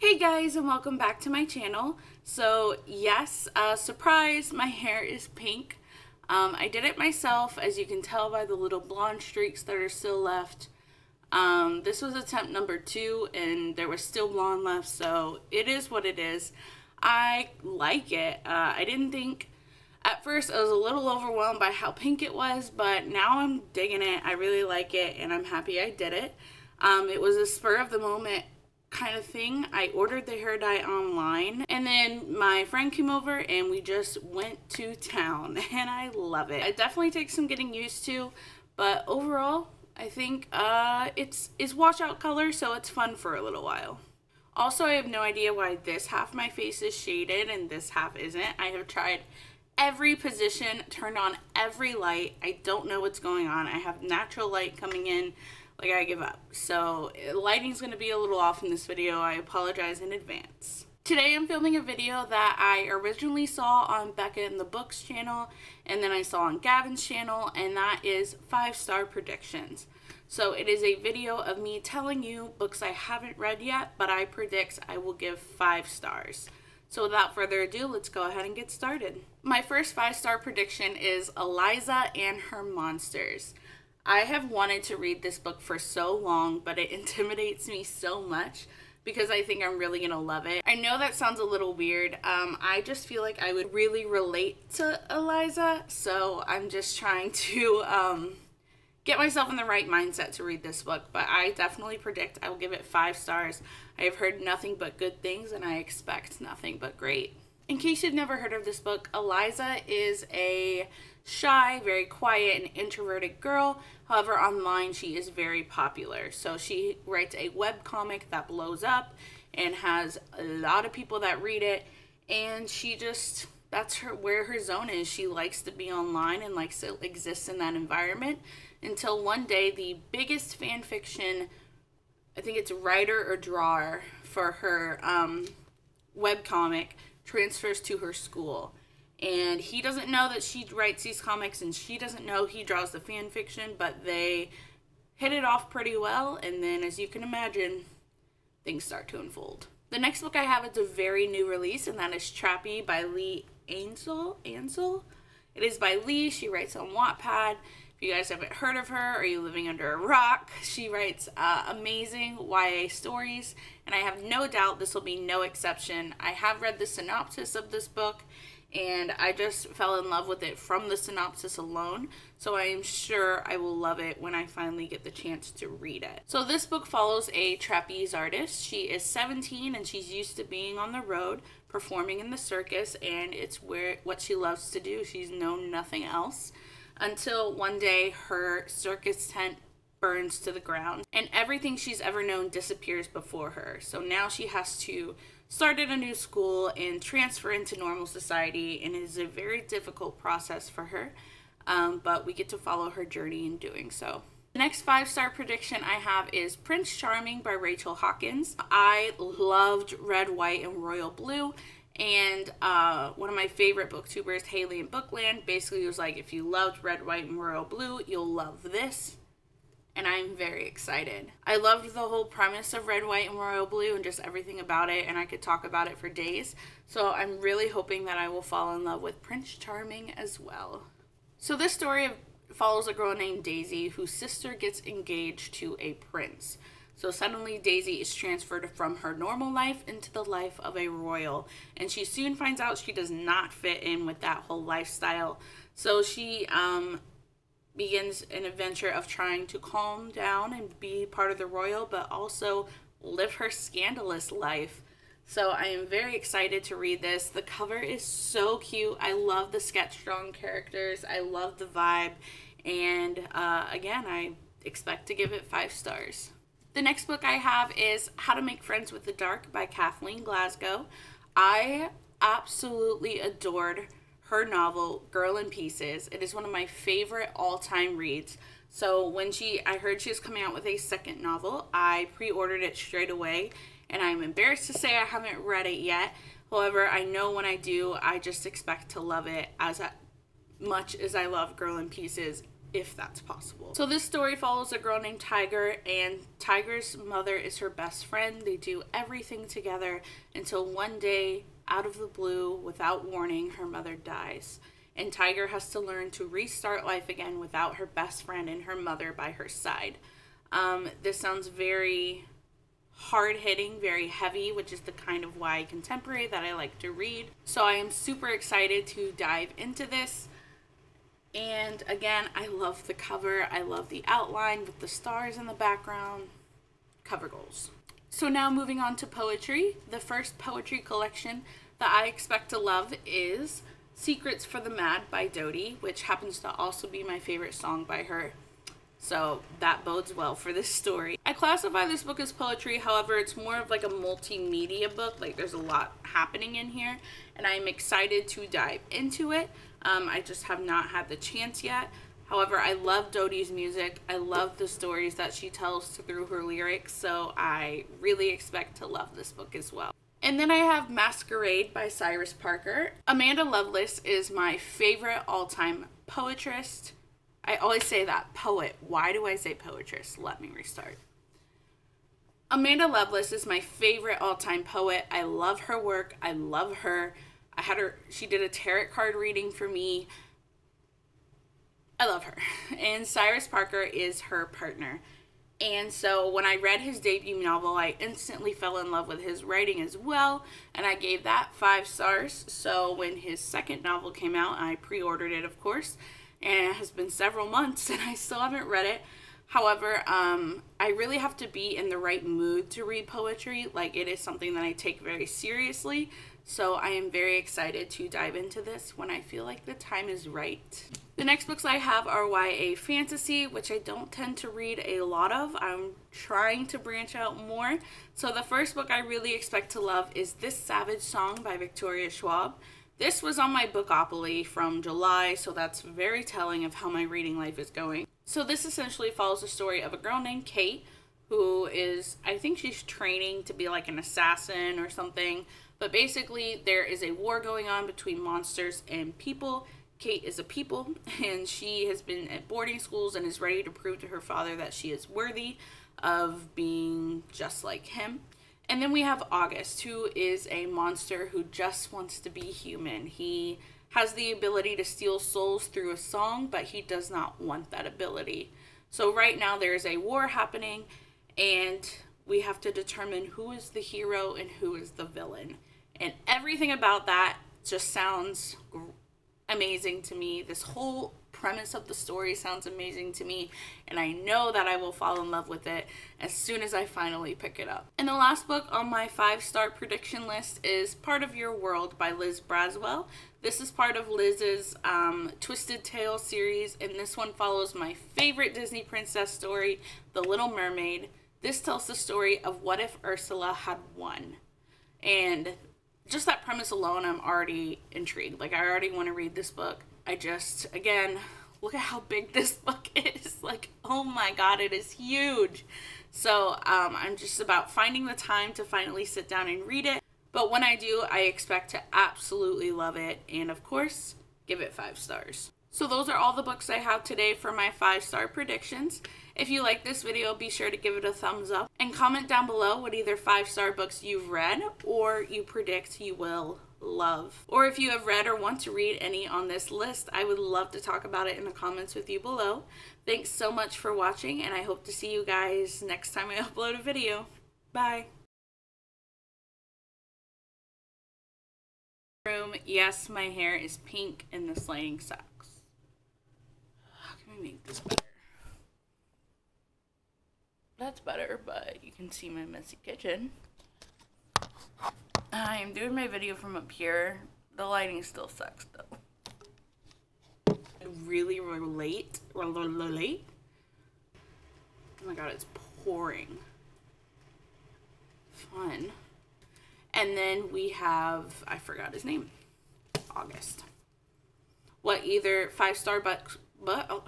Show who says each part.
Speaker 1: Hey guys, and welcome back to my channel. So yes, surprise, my hair is pink. I did it myself, as you can tell by the little blonde streaks that are still left. This was attempt number 2 and there was still blonde left, so it is what it is. I like it. I didn't think, at first I was a little overwhelmed by how pink it was, but now I'm digging it. I really like it and I'm happy I did it. It was a spur of the moment kind of thing. I ordered the hair dye online and then my friend came over and we just went to town and I love it. It definitely takes some getting used to, but overall I think it's washout color, so it's fun for a little while. Also, I have no idea why this half of my face is shaded and this half isn't. I have tried every position, turned on every light. I don't know what's going on. I have natural light coming in. Like, I give up. So lighting's going to be a little off in this video. I apologize in advance. Today I'm filming a video that I originally saw on Becca the Books channel, and then I saw on Gavin's channel, and that is 5-star predictions. So it is a video of me telling you books I haven't read yet, but I predict I will give 5 stars. So without further ado, let's go ahead and get started. My first 5-star prediction is Eliza and Her Monsters. I have wanted to read this book for so long, but it intimidates me so much because I think I'm really gonna love it. I know that sounds a little weird. I just feel like I would really relate to Eliza, so I'm just trying to get myself in the right mindset to read this book, but I definitely predict I will give it 5 stars. I have heard nothing but good things and I expect nothing but great. In case you've never heard of this book, Eliza is a shy, very quiet and introverted girl. However, online she is very popular. So she writes a webcomic that blows up and has a lot of people that read it, and she just, that's where her zone is. She likes to be online and likes to exist in that environment until one day the biggest fan fiction, I think it's writer or drawer for her webcomic, transfers to her school. And he doesn't know that she writes these comics and she doesn't know he draws the fan fiction, but they hit it off pretty well, and then as you can imagine, things start to unfold. The next book I have is a very new release, and that is Trappy by Lee Ansell. It is by Lee. She writes on Wattpad. If you guys haven't heard of her, or you living under a rock, she writes amazing YA stories, and I have no doubt this will be no exception. I have read the synopsis of this book, and I just fell in love with it from the synopsis alone, so I am sure I will love it when I finally get the chance to read it. So this book follows a trapeze artist. She is 17 and she's used to being on the road, performing in the circus, and it's what she loves to do. She's known nothing else until one day her circus tent burns to the ground and everything she's ever known disappears before her. So now she has to start at a new school and transfer into normal society, and it is a very difficult process for her, but we get to follow her journey in doing so. The next 5-star prediction I have is Prince Charming by Rachel Hawkins. I loved Red, White, and Royal Blue, and one of my favorite booktubers, Haley in Bookland, basically was like, if you loved Red, White, and Royal Blue, you'll love this. And I'm very excited. I loved the whole premise of Red, White, and Royal Blue and just everything about it, and I could talk about it for days. So I'm really hoping that I will fall in love with Prince Charming as well. So this story follows a girl named Daisy whose sister gets engaged to a prince. So suddenly Daisy is transferred from her normal life into the life of a royal, and she soon finds out she does not fit in with that whole lifestyle. So she begins an adventure of trying to calm down and be part of the royal, but also live her scandalous life. So I am very excited to read this. The cover is so cute. I love the sketch-drawn characters. I love the vibe. And again, I expect to give it 5 stars. The next book I have is How to Make Friends with the Dark by Kathleen Glasgow. I absolutely adored her novel, Girl in Pieces. It is one of my favorite all-time reads. So when I heard she was coming out with a second novel, I pre-ordered it straight away, and I'm embarrassed to say I haven't read it yet. However, I know when I do, I just expect to love it as much as I love Girl in Pieces. if that's possible. So this story follows a girl named Tiger, and Tiger's mother is her best friend. They do everything together until one day, out of the blue, without warning, her mother dies. And Tiger has to learn to restart life again without her best friend and her mother by her side. This sounds very hard-hitting, very heavy, which is the kind of YA contemporary that I like to read. So I am super excited to dive into this. And again, I love the cover. I love the outline with the stars in the background. Cover goals. So now moving on to poetry. The first poetry collection that I expect to love is Secrets for the Mad by Dodie, which happens to also be my favorite song by her. So that bodes well for this story. I classify this book as poetry, however, it's more of like a multimedia book. Like there's a lot happening in here, and I'm excited to dive into it. I just have not had the chance yet. However, I love Dodie's music. I love the stories that she tells through her lyrics, so I really expect to love this book as well. And then I have Masquerade by Cyrus Parker. Amanda Lovelace is my favorite all-time poetress. I always say that, poet. Why do I say poetress? Let me restart. Amanda Lovelace is my favorite all-time poet. I love her work. I love her. She did a tarot card reading for me. I love her. And Cyrus Parker is her partner. And so when I read his debut novel, I instantly fell in love with his writing as well. And I gave that 5 stars. So when his second novel came out, I pre-ordered it, of course. And it has been several months and I still haven't read it. However, I really have to be in the right mood to read poetry. Like, it is something that I take very seriously. So I am very excited to dive into this when I feel like the time is right. The next books I have are YA fantasy, which I don't tend to read a lot of. I'm trying to branch out more. So the first book I really expect to love is This Savage Song by Victoria Schwab. This was on my Bookopoly from July, so that's very telling of how my reading life is going. So this essentially follows the story of a girl named Kate, who is, I think she's training to be like an assassin or something. But basically, there is a war going on between monsters and people. Kate is a people, and she has been at boarding schools and is ready to prove to her father that she is worthy of being just like him. And then we have August, who is a monster who just wants to be human. He has the ability to steal souls through a song, but he does not want that ability. So right now there is a war happening, and we have to determine who is the hero and who is the villain. And everything about that just sounds amazing to me. This whole premise of the story sounds amazing to me, and I know that I will fall in love with it as soon as I finally pick it up. And the last book on my 5-star prediction list is Part of Your World by Liz Braswell. This is part of Liz's Twisted Tale series, and this one follows my favorite Disney princess story, The Little Mermaid. This tells the story of what if Ursula had won. And just that premise alone, I'm already intrigued. Like, I already want to read this book. Again, look at how big this book is. Like, oh my god, it is huge. So, I'm just about finding the time to finally sit down and read it. But when I do, I expect to absolutely love it. And of course, give it 5 stars. So those are all the books I have today for my 5-star predictions. If you like this video, be sure to give it a thumbs up. And comment down below what either 5-star books you've read or you predict you will love. Or if you have read or want to read any on this list, I would love to talk about it in the comments with you below. Thanks so much for watching, and I hope to see you guys next time I upload a video. Bye. Yes, my hair is pink and this lighting sucks. How can we make this better? That's better, but you can see my messy kitchen. I am doing my video from up here. The lighting still sucks though. Really relate. Oh my god, it's pouring. Fun. And then we have, I forgot his name, August. What either 5-star but